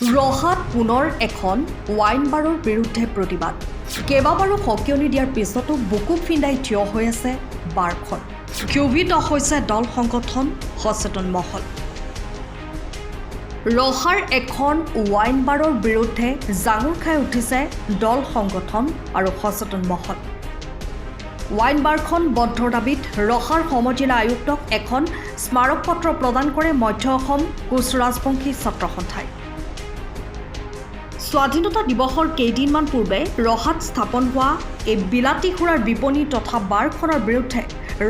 ৰহাত পুনৰ এখন ৱাইন বাৰৰ বিৰুদ্ধে প্ৰতিবাদ। কেইবাবাৰো সকিয়নি দিয়াৰ পিছতো বুকু ফিন্দাই থিয় হৈ আছে বাৰখন। ক্ষোভিত হৈছে দল সংগঠন, সচেতন মহল। ৰহাৰ এখন ৱাইন বাৰৰ বিৰুদ্ধে জাঙুৰ খাই উঠিছে দল সংগঠন আৰু সচেতন মহল। ৱাইন বাৰখন বন্ধৰ দাবীত ৰহাৰ সমজিলা আয়ুক্তক এখন স্মাৰক পত্ৰ প্ৰদান কৰে মধ্য অসম কোচ ৰাজবংশী ছাত্ৰ সন্থাই। স্বাধীনতা দিৱসৰ কেইদিনমান পূৰ্বে ৰহাত স্থাপন হোৱা এই বিলাতী সুৰাৰ বিপণী তথা বাৰখনৰ বিৰুদ্ধে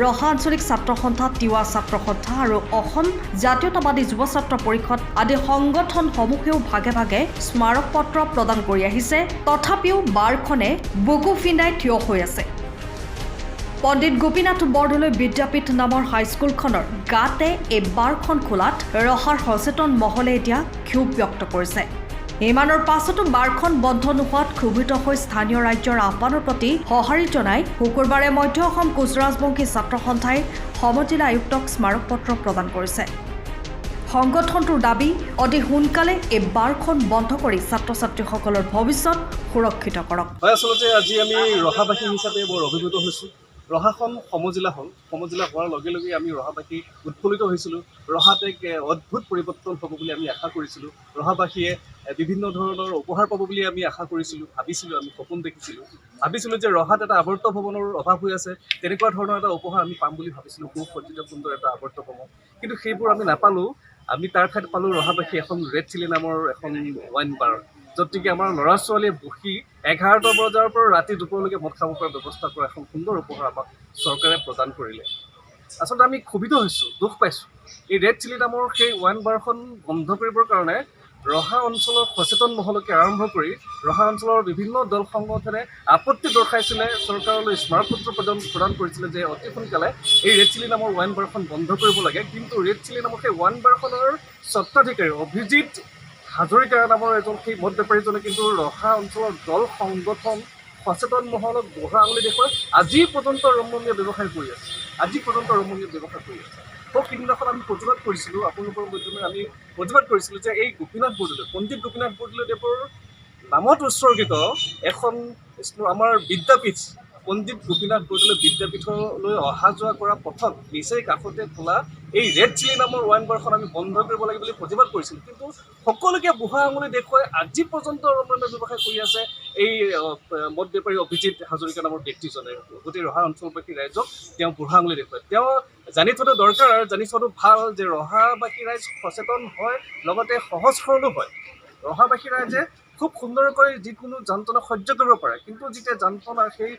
ৰহা আঞ্চলিক ছাত্ৰ সন্থা, তিৱা ছাত্ৰ সন্থা আৰু অসম জাতীয়তাবাদী যুৱ ছাত্ৰ পৰিষদ আদি সংগঠনসমূহেও ভাগে ভাগে স্মাৰক পত্ৰ প্ৰদান কৰি আহিছে। তথাপিও বাৰখনে বুকু ফিন্দাই থিয় হৈ আছে। পণ্ডিত গোপীনাথ বৰদলৈ বিদ্যাপীঠ নামৰ হাইস্কুলখনৰ গাতে এই বাৰখন খোলাত ৰহাৰ সচেতন মহলে এতিয়া ক্ষোভ ব্যক্ত কৰিছে। ইমানৰ পাছতো বাৰখন বন্ধ নোহোৱাত ক্ষোভিত হৈ স্থানীয় ৰাজ্যৰ আহ্বানৰ প্ৰতি সঁহাৰি জনাই শুকুৰবাৰে মধ্য অসম কোচ ৰাজবংশী ছাত্ৰ সন্থাই সমজিলা আয়ুক্তক স্মাৰক পত্ৰ প্ৰদান কৰিছে। সংগঠনটোৰ দাবী, অতি সোনকালে এই বাৰখন বন্ধ কৰি ছাত্ৰ ছাত্ৰীসকলৰ ভৱিষ্যত সুৰক্ষিত কৰক। আচলতে আজি আমি ৰহাবাসী হিচাপে বৰ অভিভূত হৈছোঁ। ৰহাখন সমজিলা হ'ল, সমজিলা হোৱাৰ লগে লগে আমি ৰহাবাসী উৎফুল্লিত হৈছিলোঁ। ৰহাত এক অদ্ভুত পৰিৱৰ্তন হ'ব বুলি আমি আশা কৰিছিলোঁ। ৰহাবাসীয়ে বিভিন্ন ধৰণৰ উপহাৰ পাব বুলি আমি আশা কৰিছিলোঁ, ভাবিছিলোঁ, আমি সপোন ভাবিছিলোঁ যে ৰহাত এটা আৱৰ্ত ভৱনৰ অভাৱ হৈ আছে, তেনেকুৱা ধৰণৰ এটা উপহাৰ আমি পাম বুলি ভাবিছিলোঁ, সুসজ্জিত সুন্দৰ এটা আৱৰ্ত ভৱন। কিন্তু সেইবোৰ আমি নাপালোঁ। আমি তাৰ ঠাইত পালোঁ ৰহাবাসী এখন ৰেড চিলি নামৰ এখন ৱাইন বাৰ, য'ত নেকি আমাৰ ল'ৰা ছোৱালীয়ে বহি 11টা বজাৰ পৰা ৰাতি দুপৰলৈকে মদ খাব পৰা ব্যৱস্থা কৰা এখন সুন্দৰ উপহাৰ আমাক চৰকাৰে প্ৰদান কৰিলে। আচলতে আমি ক্ষোভিত হৈছোঁ, দুখ পাইছোঁ। এই ৰেড চিলি নামৰ সেই ৱাইন বাৰখন বন্ধ কৰিবৰ কাৰণে ৰহা অঞ্চলৰ সচেতন মহলকে আৰম্ভ কৰি ৰহা অঞ্চলৰ বিভিন্ন দল সংগঠনে আপত্তি দৰ্শাইছিলে, চৰকাৰলৈ স্মাৰক পত্ৰ প্ৰদান কৰিছিলে যে অতি সোনকালে এই ৰেড চিলি নামৰ ৱাইন বাৰখন বন্ধ কৰিব লাগে। কিন্তু ৰেড চিলি নামৰ সেই ৱাইন বাৰখনৰ স্বত্বাধিকাৰী অভিজিত হাজৰিকা নামৰ এজন সেই মদ বেপাৰীজনে কিন্তু ৰহা অঞ্চলৰ দল সংগঠন, সচেতন মহলক বহা আঙুলি দেখুৱাই আজি পৰ্যন্ত ৰমণীয় ব্যৱসায় কৰি আছে। সিদিনাখন আমি প্ৰতিবাদ কৰিছিলোঁ, আপোনালোকৰ মাধ্যমে আমি প্ৰতিবাদ কৰিছিলোঁ যে এই গোপীনাথ বৰদলৈ, পণ্ডিত গোপীনাথ বৰদলৈদেৱৰ নামত উৎসৰ্গিত এখন আমাৰ বিদ্যাপীঠ, পণ্ডিত গোপীনাথ বৰদলৈ বিদ্যাপীঠলৈ অহা যোৱা কৰা পথত নিচেই কাষতে খোলা এই ৰেড চিলি নামৰ ৱাইন বাৰখন আমি বন্ধ কৰিব লাগে বুলি প্ৰতিবাদ কৰিছিলোঁ। কিন্তু সকলোকে বুঢ়া আঙুলি দেখুৱাই আজি পৰ্যন্ত ৰমণীয় ব্যৱসায় কৰি আছে এই মদ বেপাৰী অভিজিত হাজৰিকা নামৰ ব্যক্তিজনে। গোটেই ৰহা অঞ্চলবাসী ৰাইজক তেওঁ বুঢ়া আঙুলি দেখুৱায়। তেওঁ জানি থোৱাটো দৰকাৰ, জানি থোৱাটো ভাল যে ৰহাবাসী ৰাইজ সচেতন হয়, লগতে সহজ সৰলো হয়। ৰহাবাসী ৰাইজে খুব সুন্দৰকৈ যিকোনো যন্ত্ৰণা সহ্য কৰিব পাৰে, কিন্তু যেতিয়া সেই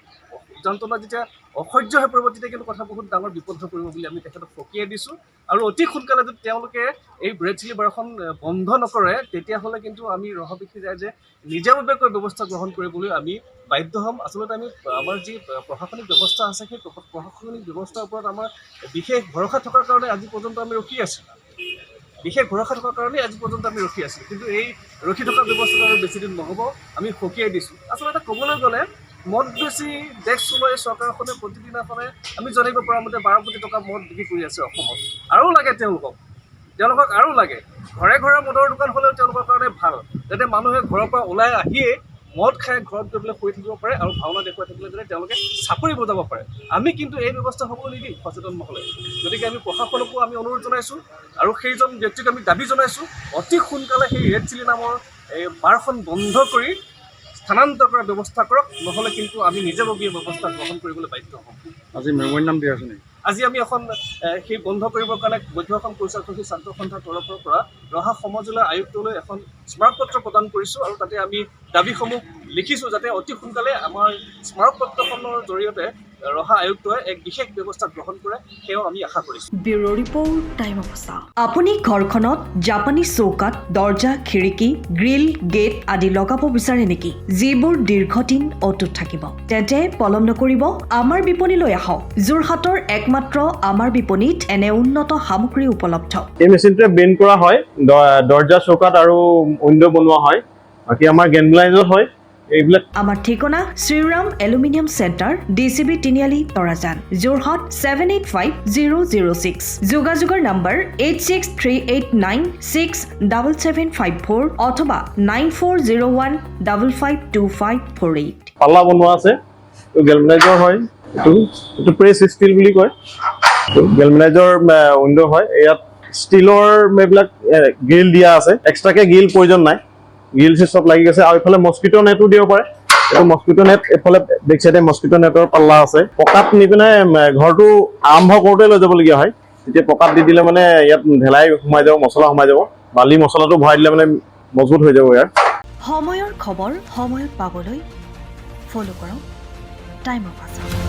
যন্ত্ৰণা যেতিয়া অসহ্য হৈ পৰিব, তেতিয়া কিন্তু কথা বহুত ডাঙৰ বিপদ হৈ পৰিব বুলি আমি তেখেতক সকীয়াই দিছোঁ। আৰু অতি সোনকালে যদি তেওঁলোকে এই ৰেড চিলি বাৰখন বন্ধ নকৰে, তেতিয়াহ'লে কিন্তু আমি ৰহাবাসী ৰাইজে নিজাববীয়াকৈ ব্যৱস্থা গ্ৰহণ কৰিবলৈ আমি বাধ্য হ'ম। আচলতে আমাৰ যি প্ৰশাসনিক ব্যৱস্থা আছে, সেই প্ৰশাসনিক ব্যৱস্থাৰ ওপৰত আমাৰ বিশেষ ভৰসা থকাৰ কাৰণে আজি পৰ্যন্ত আমি ৰখি আছোঁ। কিন্তু এই ৰখি থকা ব্যৱস্থাটো আৰু বেছিদিন নহ'ব, আমি সকীয়াই দিছোঁ। আচলতে ক'বলৈ গ'লে মদ বেছি দেশ চলোৱা এই চৰকাৰখনে প্ৰতিদিনাখনে আমি জানিব পৰা মতে 12 কোটি টকা মদ বিক্ৰী কৰি আছে অসমত। আৰু লাগে তেওঁলোকক আৰু লাগে। ঘৰে ঘৰে মদৰ দোকান হ'লেও তেওঁলোকৰ কাৰণে ভাল, যাতে মানুহে ঘৰৰ পৰা ওলাই আহিয়ে মদ খাই ঘৰত গৈ পেলাই শুই থাকিব পাৰে আৰু ভাওনা দেখুৱাই থাকিলে যাতে তেওঁলোকে চাপৰি বজাব পাৰে। আমি কিন্তু এই ব্যৱস্থা হ'বলৈ নিদিম সচেতন মহলে। গতিকে আমি প্ৰশাসনকো আমি অনুৰোধ জনাইছোঁ আৰু সেইজন ব্যক্তিক আমি দাবী জনাইছোঁ, অতি সোনকালে সেই ৰেড চিলি নামৰ এই বাৰখন বন্ধ কৰি স্থানান্তৰ কৰাৰ ব্যৱস্থা কৰক, নহ'লে কিন্তু আমি নিজাববীয়া ব্যৱস্থা গ্ৰহণ কৰিবলৈ বাধ্য হ'ম। আজি মেমৰিৰ নাম দিয়া আছে নেকি? আজি আমি এখন সেই বন্ধ কৰিবৰ কাৰণে মধ্য অসম কোচ ৰাজবংশী ছাত্ৰ সন্থাৰ তৰফৰ পৰা ৰহা সমজিলা আয়ুক্তলৈ এখন স্মাৰক পত্ৰ প্ৰদান কৰিছোঁ আৰু তাতে আমি দাবীসমূহ লিখিছোঁ যাতে অতি সোনকালে আমাৰ স্মাৰক পত্ৰখনৰ জৰিয়তে ৰহা আয়ুক্তই এক বিশেষ ব্যৱস্থা গ্ৰহণ কৰে, সেয়াও আমি আশা কৰিছোঁ। ব্যুৰো ৰিপৰ্ট, টাইম অফ ষ্টা। আপুনি ঘৰখনত জাপানীজ চৌকাত, দৰ্জা, খিৰিকী, গ্ৰিল, গেট আদি লগাব বিচাৰে নেকি, যিবোৰ দীৰ্ঘদিন অটুট থাকিব? তেন্তে পলম নকৰিব, আমাৰ বিপণীলৈ আহক। যোৰহাটৰ একমাত্ৰ আমাৰ বিপণীত এনে উন্নত সামগ্ৰী উপলব্ধ। এই মেচিনটোৱে বেণ্ড কৰা হয়, দৰ্জা, চৌকাত আৰু উইণ্ডো বনোৱা হয়। বাকী আমাৰ গেনগ্লাইজত হয়, এইবিলাক আমাৰ ঠিকনা শ্ৰীৰাম এলুমিনিয়াম চেণ্টাৰ DCB তিনিআলি তৰাজান যোৰহাট 785006 যোগাযোগৰ নম্বৰ 8638967754 অথবা 9401552548 পাল্লা বনোৱা আছে এইটো গেলভেনাইজৰ হয় এইটো প্ৰেছ ষ্টীল বুলি কয় এইটো গেলভেনাইজৰ উইণ্ড' হয় ইয়াত ষ্টীলৰ এইবিলাক গ্ৰিল দিয়া আছে এক্সট্ৰাকে গ্ৰিল প্ৰয়োজন নাই গ্ৰিল চব লাগি গৈছে আৰু এইফালে মস্কিটো নেটো দিব পাৰে এইটো মস্কিটো নেট এইফালে বেক চাইডে মস্কিটো নেটৰ পাল্লা আছে পকাত নি পিনে ঘৰটো আৰম্ভ কৰোঁতে লৈ যাবলগীয়া হয় তেতিয়া পকাত দি দিলে মানে ইয়াত ঢেলাই সোমাই যাব মছলা সোমাই যাব বালি মছলাটো ভৰাই দিলে মানে মজবুত হৈ যাব ইয়াৰ সময়ৰ খবৰ সময়ত পাবলৈ ফ'ল' কৰক টাইম অফ আছাম